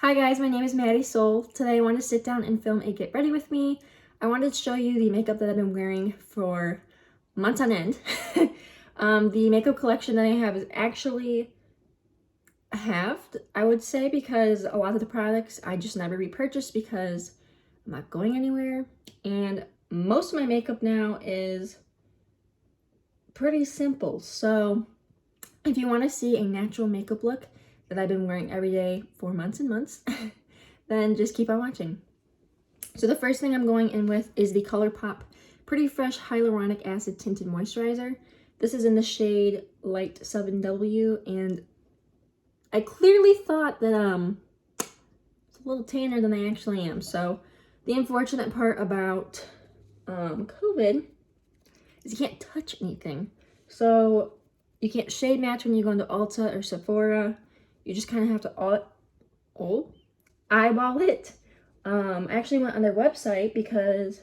Hi guys, my name is Maddie Soul. Today I want to sit down and film a get ready with me. I wanted to show you the makeup that I've been wearing for months on end. The makeup collection that I have is actually halved, I would say, because a lot of the products I just never repurchase because I'm not going anywhere. And most of my makeup now is pretty simple. So if you want to see a natural makeup look that I've been wearing every day for months and months, then just keep on watching. So the first thing I'm going in with is the ColourPop Pretty Fresh Hyaluronic Acid Tinted Moisturizer. This is in the shade Light 7W, and I clearly thought that it's a little tanner than I actually am. So the unfortunate part about COVID is you can't touch anything. So you can't shade match when you go into Ulta or Sephora. You just kind of have to eyeball it. I actually went on their website because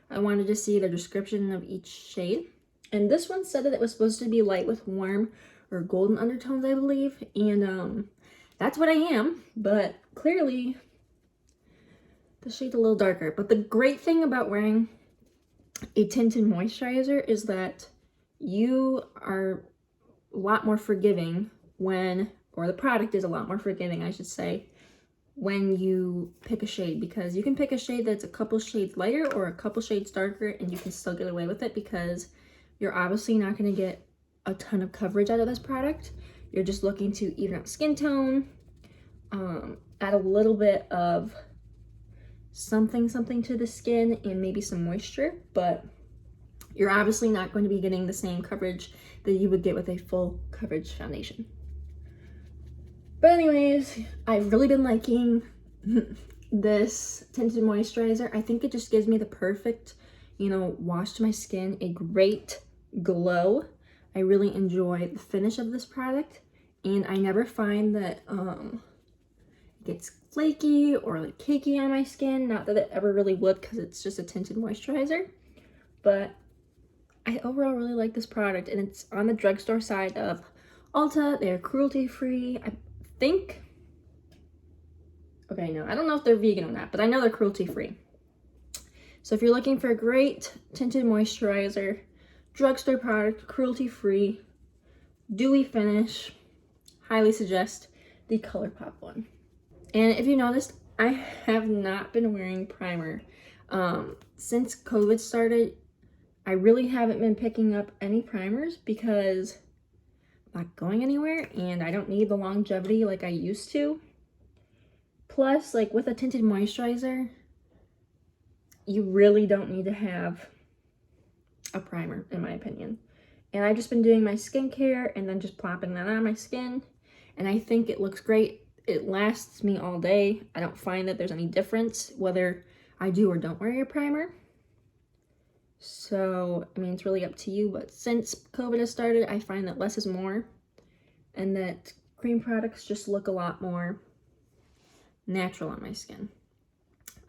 I wanted to see the description of each shade. And this one said that it was supposed to be light with warm or golden undertones, I believe. And that's what I am. But clearly, the shade's a little darker. But the great thing about wearing a tinted moisturizer is that you are a lot more forgiving or the product is a lot more forgiving, I should say, when you pick a shade, because you can pick a shade that's a couple shades lighter or a couple shades darker and you can still get away with it because you're obviously not going to get a ton of coverage out of this product. You're just looking to even out skin tone, add a little bit of something to the skin and maybe some moisture, but you're obviously not going to be getting the same coverage that you would get with a full coverage foundation. But anyways, I've really been liking this tinted moisturizer. I think it just gives me the perfect, wash to my skin, a great glow. I really enjoy the finish of this product, and I never find that it gets flaky or like cakey on my skin. Not that it ever really would because it's just a tinted moisturizer, but I overall really like this product, and it's on the drugstore side of Ulta. They're cruelty-free. I think, okay, no, I don't know if they're vegan or not, but I know they're cruelty-free. So if you're looking for a great tinted moisturizer, drugstore product, cruelty-free, dewy finish, highly suggest the ColourPop one. And if you noticed, I have not been wearing primer. Since COVID started, I really haven't been picking up any primers because I'm not going anywhere and I don't need the longevity like I used to. Plus, like with a tinted moisturizer, you really don't need to have a primer, in my opinion. And I've just been doing my skincare and then just plopping that on my skin, and I think it looks great. It lasts me all day. I don't find that there's any difference whether I do or don't wear a primer. So, I mean, it's really up to you, but since COVID has started, I find that less is more, and that cream products just look a lot more natural on my skin.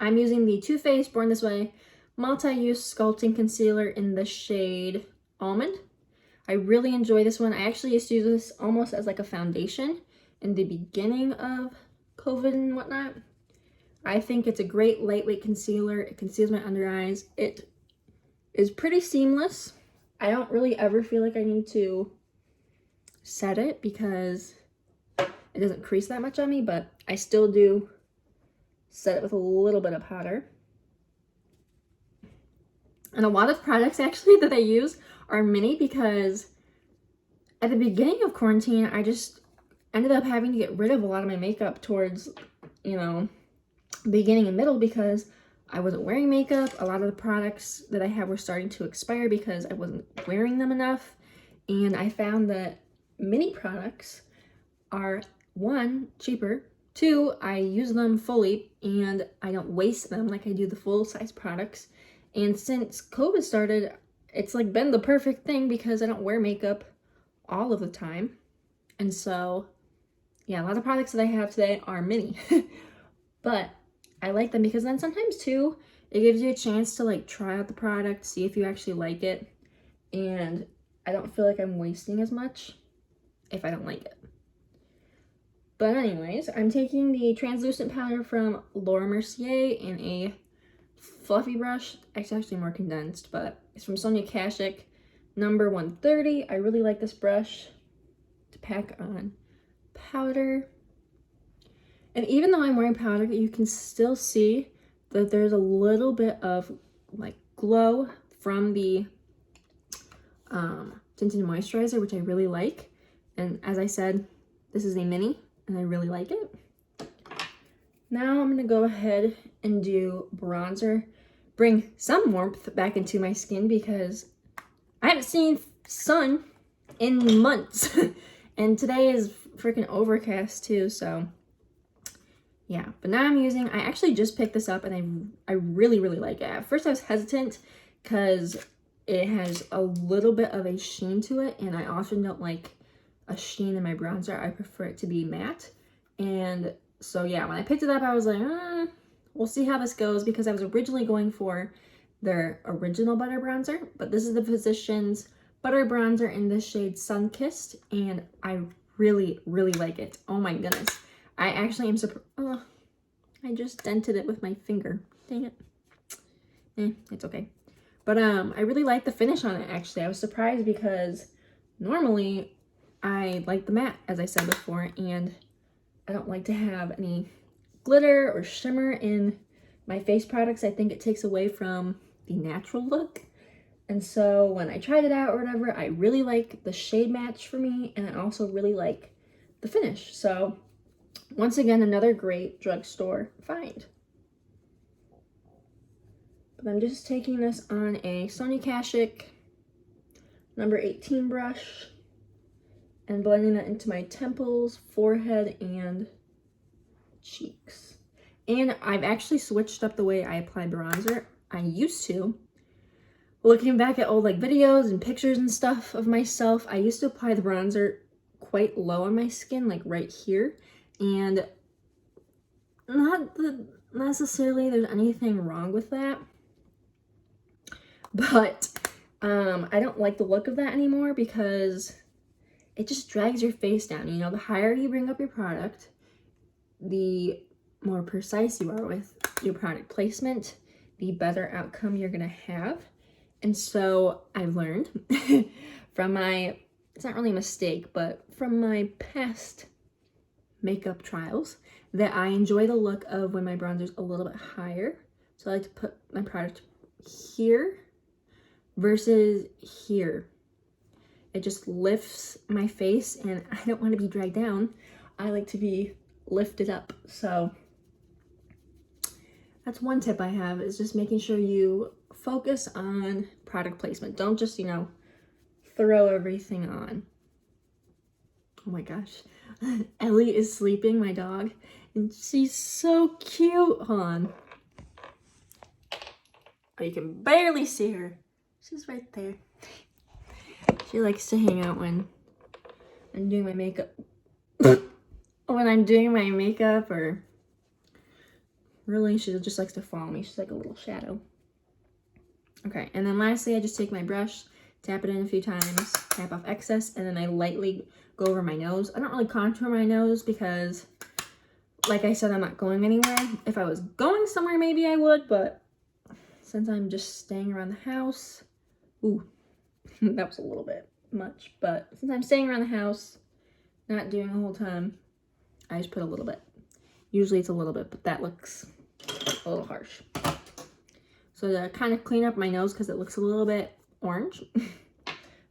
I'm using the Too Faced Born This Way Multi-Use Sculpting Concealer in the shade Almond. I really enjoy this one. I actually used to use this almost as like a foundation in the beginning of COVID and whatnot. I think it's a great lightweight concealer. It conceals my under eyes. It is pretty seamless. I don't really ever feel like I need to set it because it doesn't crease that much on me, but I still do set it with a little bit of powder. And a lot of products actually that I use are mini because at the beginning of quarantine, I just ended up having to get rid of a lot of my makeup towards, beginning and middle because I wasn't wearing makeup. A lot of the products that I have were starting to expire because I wasn't wearing them enough. And I found that mini products are, one, cheaper. Two, I use them fully and I don't waste them like I do the full size products. And since COVID started, it's like been the perfect thing because I don't wear makeup all of the time. And so, yeah, a lot of products that I have today are mini. But I like them because then sometimes too, it gives you a chance to like try out the product, see if you actually like it. And I don't feel like I'm wasting as much if I don't like it. But anyways, I'm taking the translucent powder from Laura Mercier in a fluffy brush. It's actually more condensed, but it's from Sonia Kashuk, number 130. I really like this brush to pack on powder. And even though I'm wearing powder, you can still see that there's a little bit of like glow from the Tinted Moisturizer, which I really like. And as I said, this is a mini and I really like it. Now I'm gonna go ahead and do bronzer, bring some warmth back into my skin because I haven't seen sun in months. And today is freaking overcast too, so yeah. But now I actually just picked this up and I really, really like it. At first I was hesitant because it has a little bit of a sheen to it, and I often don't like a sheen in my bronzer. I prefer it to be matte. And so yeah, when I picked it up, I was like, we'll see how this goes, because I was originally going for their original butter bronzer, but this is the Physicians butter bronzer in the shade Sunkissed, and I really, really like it. Oh my goodness. I actually am surprised. Oh, I just dented it with my finger. Dang it. It's okay. But I really like the finish on it, actually. I was surprised because normally I like the matte, as I said before, and I don't like to have any glitter or shimmer in my face products. I think it takes away from the natural look. And so when I tried it out or whatever, I really like the shade match for me, and I also really like the finish. So once again, another great drugstore find. But I'm just taking this on a Sonia Kashuk number 18 brush and blending that into my temples, forehead, and cheeks. And I've actually switched up the way I apply bronzer. I used to, looking back at old like videos and pictures and stuff of myself, I used to apply the bronzer quite low on my skin, like right here. And not that necessarily there's anything wrong with that, but I don't like the look of that anymore because it just drags your face down. You know, the higher you bring up your product, the more precise you are with your product placement, the better outcome you're gonna have. And so I've learned from my, it's not really a mistake, but from my past makeup trials, that I enjoy the look of when my bronzer's a little bit higher. So I like to put my product here versus here. It just lifts my face, and I don't want to be dragged down. I like to be lifted up. So that's one tip I have, is just making sure you focus on product placement. Don't just, you know, throw everything on. Oh my gosh. Ellie is sleeping, my dog, and she's so cute. Hold on. Oh, you can barely see her. She's right there. She likes to hang out when I'm doing my makeup. When I'm doing my makeup, or really, she just likes to follow me. She's like a little shadow. Okay, and then lastly, I just take my brush, tap it in a few times, tap off excess, and then I lightly go over my nose. I don't really contour my nose because, like I said, I'm not going anywhere. If I was going somewhere, maybe I would, but since I'm just staying around the house, ooh, that was a little bit much, but since I'm staying around the house, not doing a whole ton, I just put a little bit. Usually it's a little bit, but that looks a little harsh. So to kind of clean up my nose because it looks a little bit orange,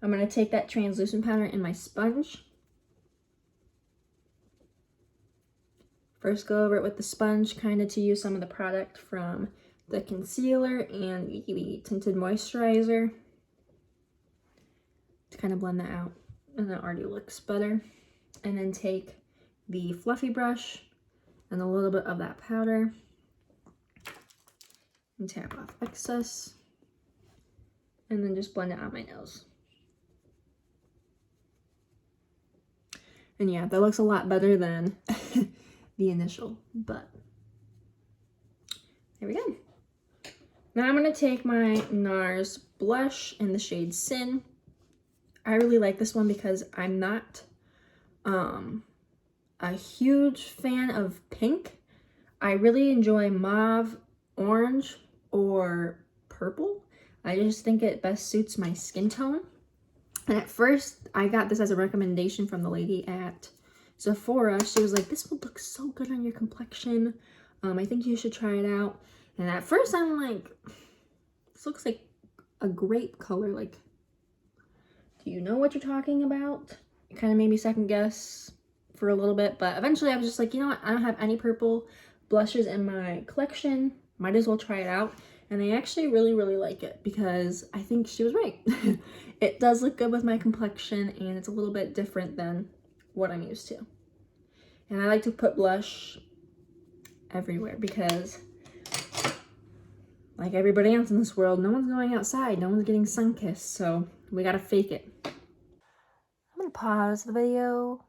I'm going to take that translucent powder in my sponge. First go over it with the sponge, kind of to use some of the product from the concealer and the Tinted Moisturizer to kind of blend that out, and that already looks better. And then take the fluffy brush and a little bit of that powder and tap off excess, and then just blend it on my nose. And yeah, that looks a lot better than the initial, but there we go. Now I'm going to take my NARS blush in the shade Sin. I really like this one because I'm not a huge fan of pink. I really enjoy mauve, orange, or purple. I just think it best suits my skin tone. And at first, I got this as a recommendation from the lady at Sephora. She was like, this would look so good on your complexion. I think you should try it out. And at first, I'm like, this looks like a grape color. Like, do you know what you're talking about? It kind of made me second guess for a little bit. But eventually, I was just like, you know what? I don't have any purple blushes in my collection. Might as well try it out. And I actually really, really like it because I think she was right. It does look good with my complexion and it's a little bit different than what I'm used to. And I like to put blush everywhere because, like everybody else in this world, no one's going outside, no one's getting sun-kissed, so we gotta fake it. I'm gonna pause the video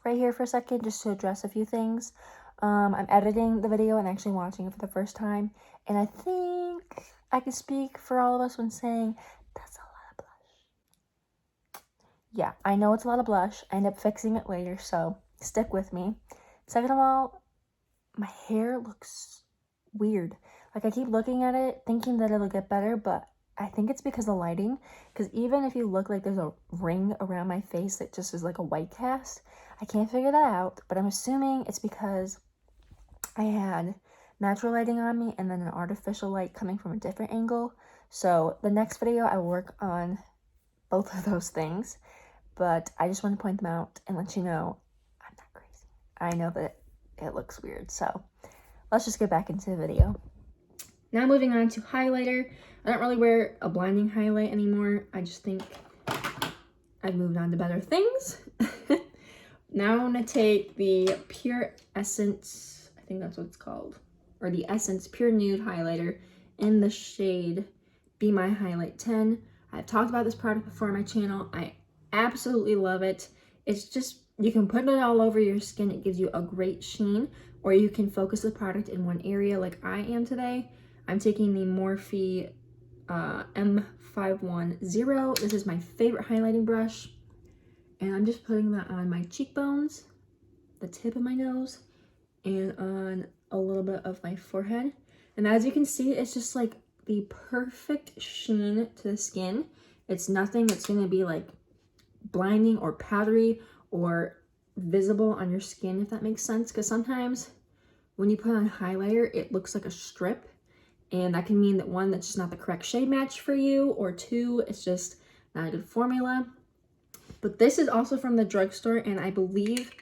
right here for a second just to address a few things. I'm editing the video and actually watching it for the first time, and I think I can speak for all of us when saying that's a lot of blush. Yeah, I know it's a lot of blush. I end up fixing it later, so stick with me. Second of all, my hair looks weird. Like, I keep looking at it thinking that it'll get better, but I think it's because of the lighting. Because even if you look like there's a ring around my face that just is like a white cast, I can't figure that out, but I'm assuming it's because I had natural lighting on me and then an artificial light coming from a different angle. So the next video I will work on both of those things, but I just want to point them out and let you know I'm not crazy. I know that it looks weird, so let's just get back into the video. Now moving on to highlighter. I don't really wear a blinding highlight anymore. I just think I've moved on to better things. Now I'm going to take the Pure Essence, I think that's what it's called, or the Essence Pure Nude highlighter in the shade Be My Highlight 10. I've talked about this product before on my channel. I absolutely love it. It's just, you can put it all over your skin. It gives you a great sheen, or you can focus the product in one area like I am today. I'm taking the Morphe M510. This is my favorite highlighting brush. And I'm just putting that on my cheekbones, the tip of my nose, and on a little bit of my forehead. And as you can see, it's just like the perfect sheen to the skin. It's nothing that's going to be like blinding or powdery or visible on your skin, if that makes sense. Because sometimes when you put on highlighter, it looks like a strip. And that can mean that one, that's just not the correct shade match for you, or two, it's just not a good formula. But this is also from the drugstore, and I believe,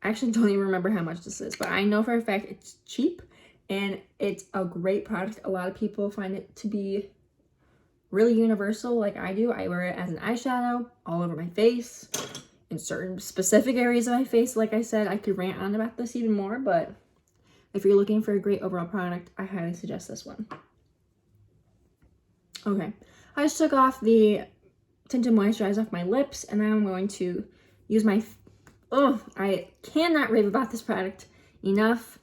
I actually don't even remember how much this is, but I know for a fact it's cheap and it's a great product. A lot of people find it to be really universal like I do. I wear it as an eyeshadow all over my face, in certain specific areas of my face. Like I said, I could rant on about this even more, but if you're looking for a great overall product, I highly suggest this one. Okay, I just took off the Tinted Moisturizer off my lips, and now I'm going to use my, I cannot rave about this product enough.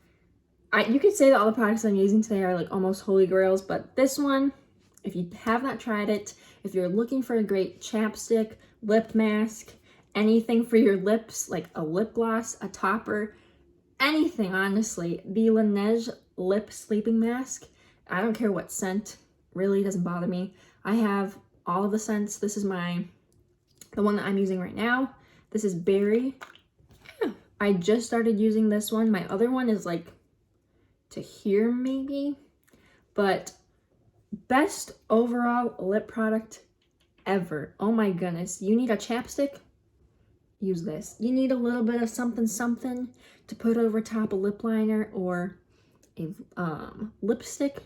You could say that all the products I'm using today are like almost holy grails, but this one, if you have not tried it, if you're looking for a great chapstick, lip mask, anything for your lips, like a lip gloss, a topper, anything, honestly, the Laneige lip sleeping mask, I don't care what scent, really doesn't bother me. I have all of the scents. This is the one that I'm using right now. This is Berry. Yeah, I just started using this one. My other one is like to here maybe, but best overall lip product ever. Oh my goodness. You need a chapstick? Use this. You need a little bit of something to put over top a lip liner or a lipstick?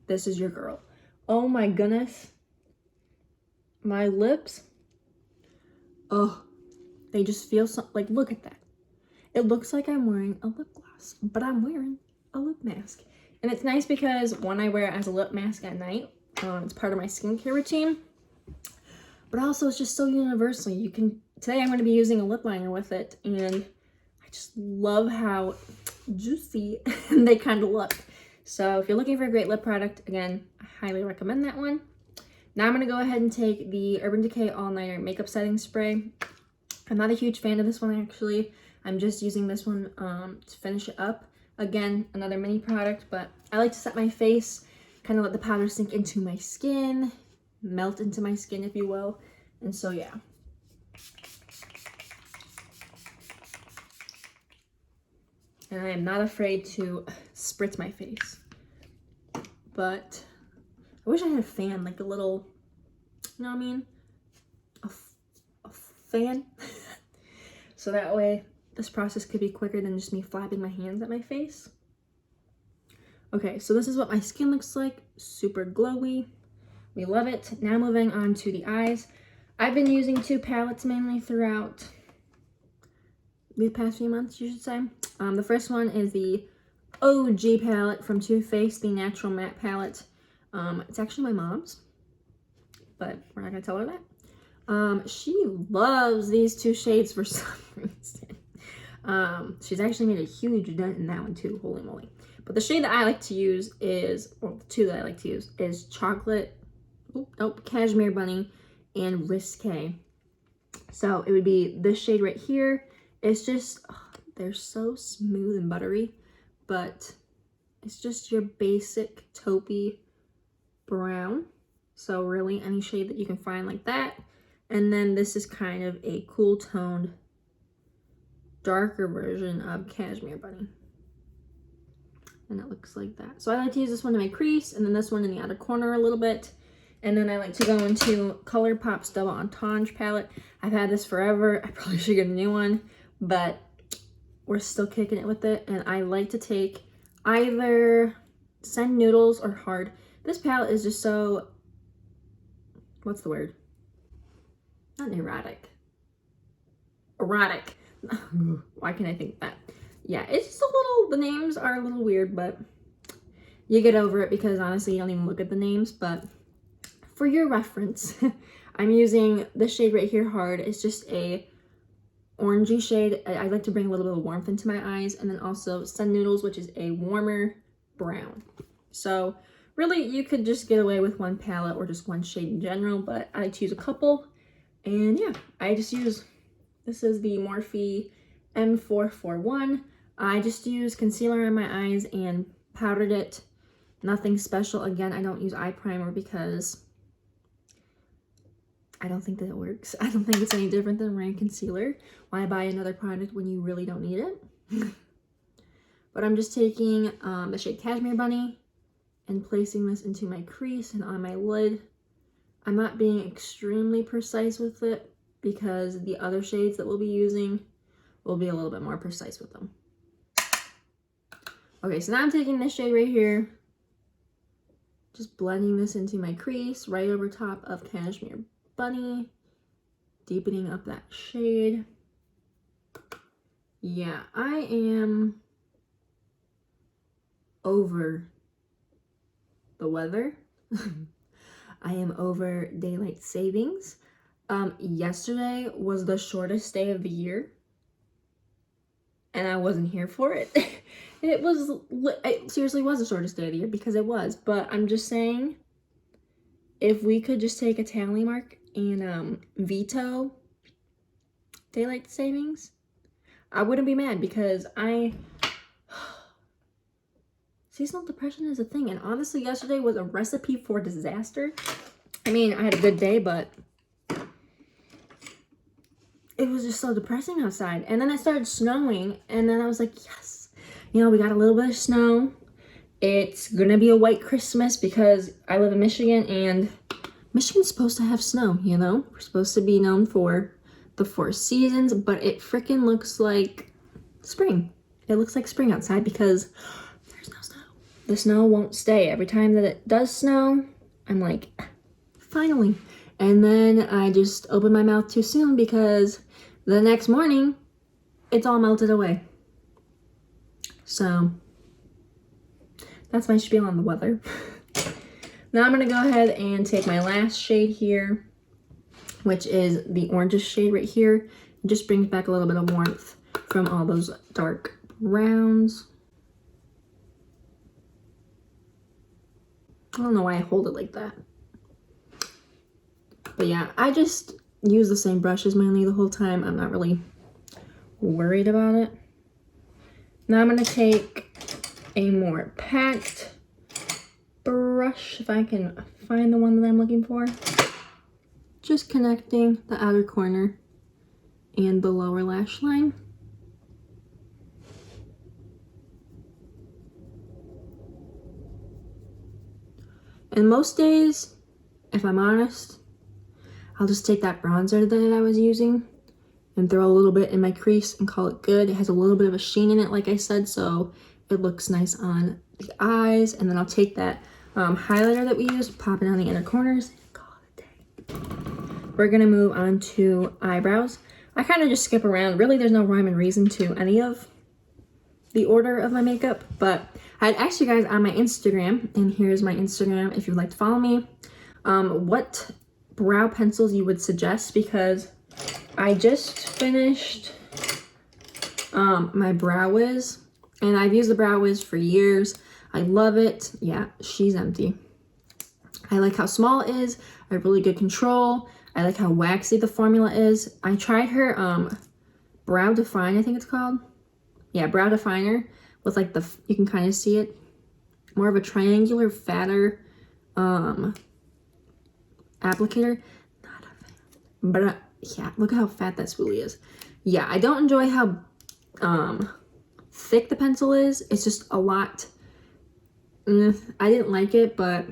This is your girl. Oh my goodness. My lips, they just feel so, like, look at that. It looks like I'm wearing a lip gloss, but I'm wearing a lip mask. And it's nice because one, I wear it as a lip mask at night. It's part of my skincare routine. But also it's just so universal. Today I'm going to be using a lip liner with it, and I just love how juicy they kind of look. So if you're looking for a great lip product, again, I highly recommend that one. Now I'm going to go ahead and take the Urban Decay All Nighter Makeup Setting Spray. I'm not a huge fan of this one actually. I'm just using this one to finish it up. Again, another mini product, but I like to set my face, kind of let the powder sink into my skin, melt into my skin, if you will. And so, yeah. And I am not afraid to spritz my face. But I wish I had a fan, like a little, you know what I mean? A fan. So that way this process could be quicker than just me flapping my hands at my face. Okay, so this is what my skin looks like. Super glowy. We love it. Now moving on to the eyes. I've been using two palettes mainly throughout the past few months, you should say. The first one is the OG palette from Too Faced, the Natural Matte palette. It's actually my mom's, but we're not gonna tell her that. She loves these two shades for some reason. She's actually made a huge dent in that one too, holy moly. But the shade that I like to use is, well, the two that I like to use is Cashmere Bunny and Risque. So it would be this shade right here. It's just, they're so smooth and buttery, but it's just your basic taupey brown. So really any shade that you can find like that. And then this is kind of a cool toned, darker version of Cashmere Bunny. And it looks like that. So I like to use this one in my crease and then this one in the outer corner a little bit. And then I like to go into ColourPop's Double Entendre palette. I've had this forever. I probably should get a new one, but we're still kicking it with it. And I like to take either Send Noodles or Hard. This palette is just so, what's the word? Not neurotic. Erotic. Why can't I think that? Yeah, it's just a little, the names are a little weird, but you get over it because honestly, you don't even look at the names. But for your reference, I'm using this shade right here, Hard. It's just a orangey shade. I like to bring a little bit of warmth into my eyes. And then also Sun Noodles, which is a warmer brown. So really, you could just get away with one palette or just one shade in general, but I like to use a couple. And yeah, I just use, this is the Morphe M441. I just used concealer on my eyes and powdered it. Nothing special. Again, I don't use eye primer because I don't think that it works. I don't think it's any different than wearing concealer. Why buy another product when you really don't need it? But I'm just taking the shade Cashmere Bunny and placing this into my crease and on my lid. I'm not being extremely precise with it because the other shades that we'll be using will be a little bit more precise with them. Okay, so now I'm taking this shade right here, just blending this into my crease right over top of Cashmere Bunny, deepening up that shade. Yeah, I am over the weather. I am over daylight savings. Yesterday was the shortest day of the year, and I wasn't here for it. It seriously was the shortest day of the year because it was. But I'm just saying, if we could just take a tally mark and veto daylight savings, I wouldn't be mad because seasonal depression is a thing. And honestly, yesterday was a recipe for disaster. I mean, I had a good day, but it was just so depressing outside. And then it started snowing, and then I was like, yes, you know, we got a little bit of snow. It's gonna be a white Christmas because I live in Michigan, and Michigan's supposed to have snow, you know? We're supposed to be known for the 4 seasons, but it freaking looks like spring. It looks like spring outside because there's no snow. The snow won't stay. Every time that it does snow, I'm like, finally. And then I just opened my mouth too soon because the next morning, it's all melted away. So that's my spiel on the weather. Now I'm gonna go ahead and take my last shade here, which is the orangish shade right here. It just brings back a little bit of warmth from all those dark browns. I don't know why I hold it like that. But yeah, I just use the same brushes mainly the whole time. I'm not really worried about it. Now I'm going to take a more packed brush, if I can find the one that I'm looking for. Just connecting the outer corner and the lower lash line. And most days, if I'm honest, I'll just take that bronzer that I was using and throw a little bit in my crease and call it good. It has a little bit of a sheen in it, like I said, so it looks nice on the eyes. And then I'll take that highlighter that we used, pop it on the inner corners, and call it a day. We're gonna move on to eyebrows. I kind of just skip around. Really, there's no rhyme and reason to any of the order of my makeup, but I'd asked you guys on my Instagram, and here's my Instagram if you'd like to follow me, what brow pencils you would suggest, because I just finished my Brow Wiz, and I've used the Brow Wiz for years. I love it. Yeah, she's empty. I like how small it is. I have really good control. I like how waxy the formula is. I tried her Brow Define, I think it's called. Yeah, Brow Definer with like the, you can kind of see it, more of a triangular, fatter applicator. Not a fan, but yeah, look at how fat that spoolie is. Yeah, I don't enjoy how thick the pencil is. It's just a lot. I didn't like it, but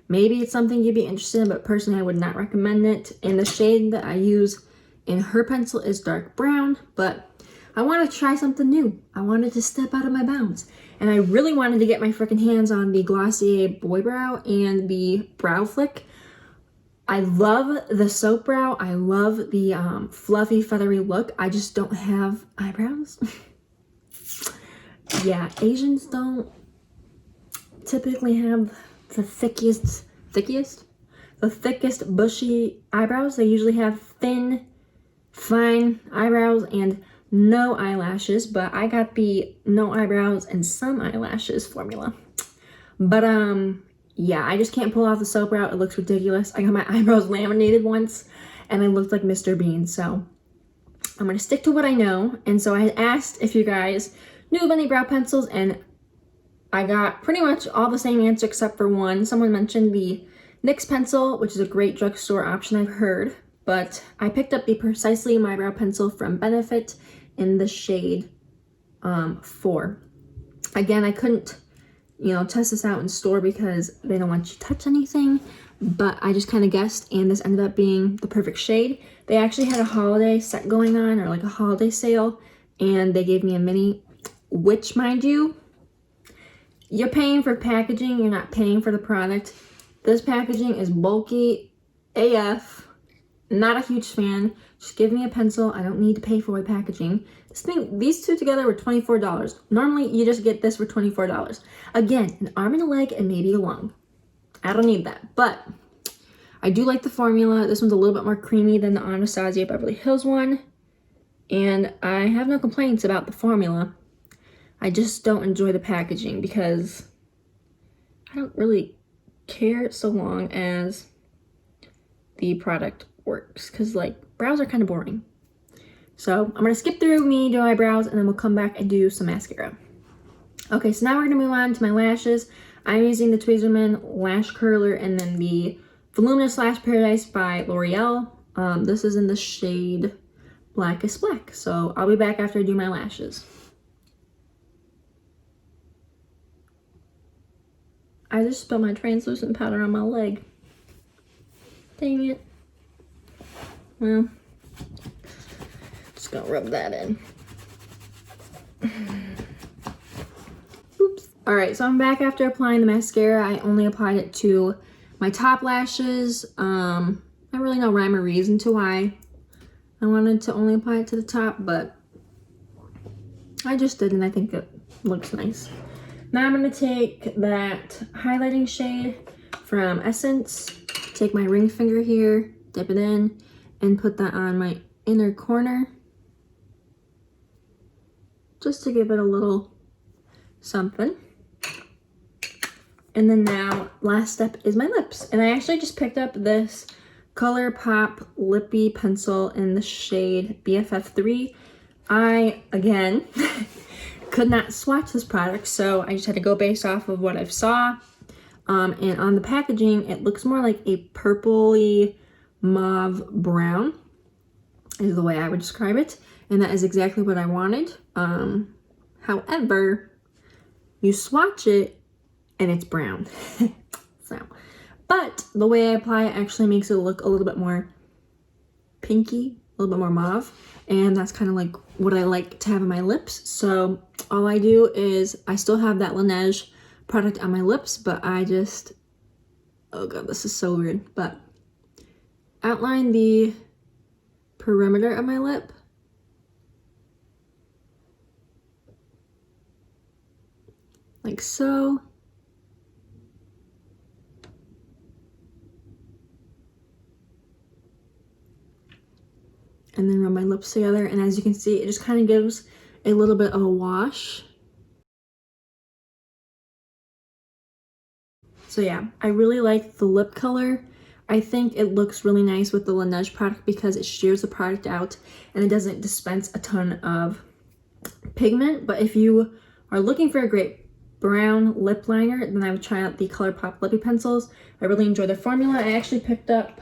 maybe it's something you'd be interested in, but personally I would not recommend it. And the shade that I use in her pencil is dark brown, but I wanted to try something new. I wanted to step out of my bounds. And I really wanted to get my freaking hands on the Glossier Boy Brow and the Brow Flick. I love the soap brow. I love the fluffy, feathery look. I just don't have eyebrows. Yeah, Asians don't typically have the thickest, bushy eyebrows. They usually have thin, fine eyebrows and no eyelashes, but I got the no eyebrows and some eyelashes formula. But yeah, I just can't pull off the soap brow. It looks ridiculous. I got my eyebrows laminated once and I looked like Mr. Bean, so I'm gonna stick to what I know. And so I had asked if you guys knew of any brow pencils, and I got pretty much all the same answer except for one. Someone mentioned the NYX pencil, which is a great drugstore option, I've heard, but I picked up the Precisely My Brow Pencil from Benefit in the shade 4. Again, I couldn't, test this out in store because they don't want you to touch anything, but I just kind of guessed, and this ended up being the perfect shade. They actually had a holiday set going on, or like a holiday sale, and they gave me a mini, which, mind you, you're paying for packaging, you're not paying for the product. This packaging is bulky AF. Not a huge fan. Just give me a pencil. I don't need to pay for packaging. These two together were $24. Normally, you just get this for $24. Again, an arm and a leg and maybe a lung. I don't need that, but I do like the formula. This one's a little bit more creamy than the Anastasia Beverly Hills one, and I have no complaints about the formula. I just don't enjoy the packaging because I don't really care so long as the product works, because like brows are kind of boring. So I'm gonna skip through me doing my brows and then we'll come back and do some mascara. Okay, so now we're gonna move on to my lashes. I'm using the Tweezerman Lash Curler and then the Voluminous Lash Paradise by L'Oreal. This is in the shade Blackest Black. So I'll be back after I do my lashes. I just spilled my translucent powder on my leg. Dang it. Well, just gonna rub that in. Oops. Alright, so I'm back after applying the mascara. I only applied it to my top lashes. Not really no rhyme or reason to why I wanted to only apply it to the top, but I just did, and I think it looks nice. Now I'm going to take that highlighting shade from Essence, take my ring finger here, dip it in, and put that on my inner corner, just to give it a little something. And then now, last step is my lips. And I actually just picked up this ColourPop Lippe Pencil in the shade BFF3. I, again, could not swatch this product, so I just had to go based off of what I saw. And on the packaging, it looks more like a purpley mauve brown is the way I would describe it. And that is exactly what I wanted. However, you swatch it and it's brown. So, but the way I apply it actually makes it look a little bit more pinky, a little bit more mauve. And that's kind of like what I like to have in my lips. So all I do is I still have that Laneige product on my lips, but I just, oh god, this is so weird, but outline the perimeter of my lip. Like so. And then rub my lips together, and as you can see, it just kind of gives a little bit of a wash. So yeah, I really like the lip color. I think it looks really nice with the Laneige product because it shears the product out and it doesn't dispense a ton of pigment. But if you are looking for a great brown lip liner, then I would try out the ColourPop Lippe Pencils. I really enjoy the formula. I actually picked up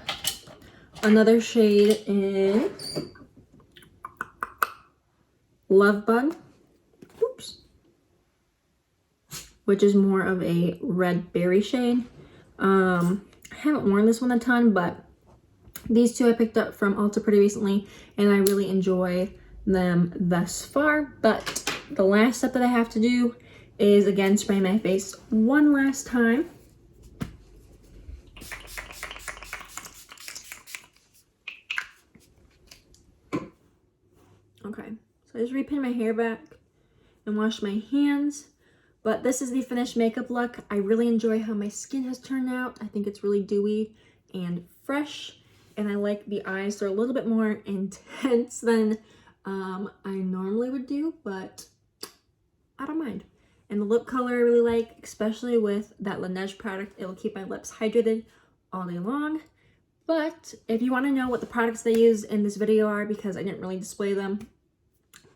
another shade in Love Bug. Oops. Which is more of a red berry shade. I haven't worn this one a ton, but these two I picked up from Ulta pretty recently, and I really enjoy them thus far. But the last step that I have to do is, again, spray my face one last time. Okay, so I just repin my hair back and wash my hands. But this is the finished makeup look. I really enjoy how my skin has turned out. I think it's really dewy and fresh. And I like the eyes. They're a little bit more intense than I normally would do, but I don't mind. And the lip color I really like, especially with that Laneige product. It will keep my lips hydrated all day long. But if you want to know what the products they use in this video are, because I didn't really display them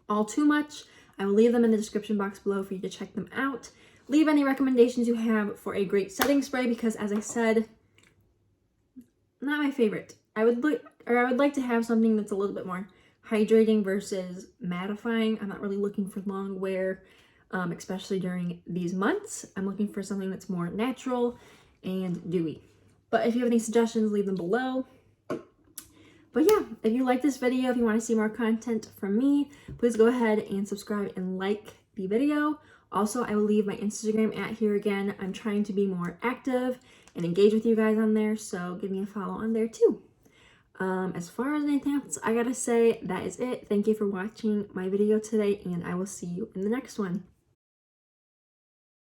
all too much, I will leave them in the description box below for you to check them out. Leave any recommendations you have for a great setting spray because, as I said, not my favorite. I would like to have something that's a little bit more hydrating versus mattifying. I'm not really looking for long wear, especially during these months. I'm looking for something that's more natural and dewy. But if you have any suggestions, leave them below. But yeah, if you like this video, if you want to see more content from me, please go ahead and subscribe and like the video. Also, I will leave my Instagram at here again. I'm trying to be more active and engage with you guys on there, so give me a follow on there too. As far as anything else I gotta say, that is it. Thank you for watching my video today, and I will see you in the next one.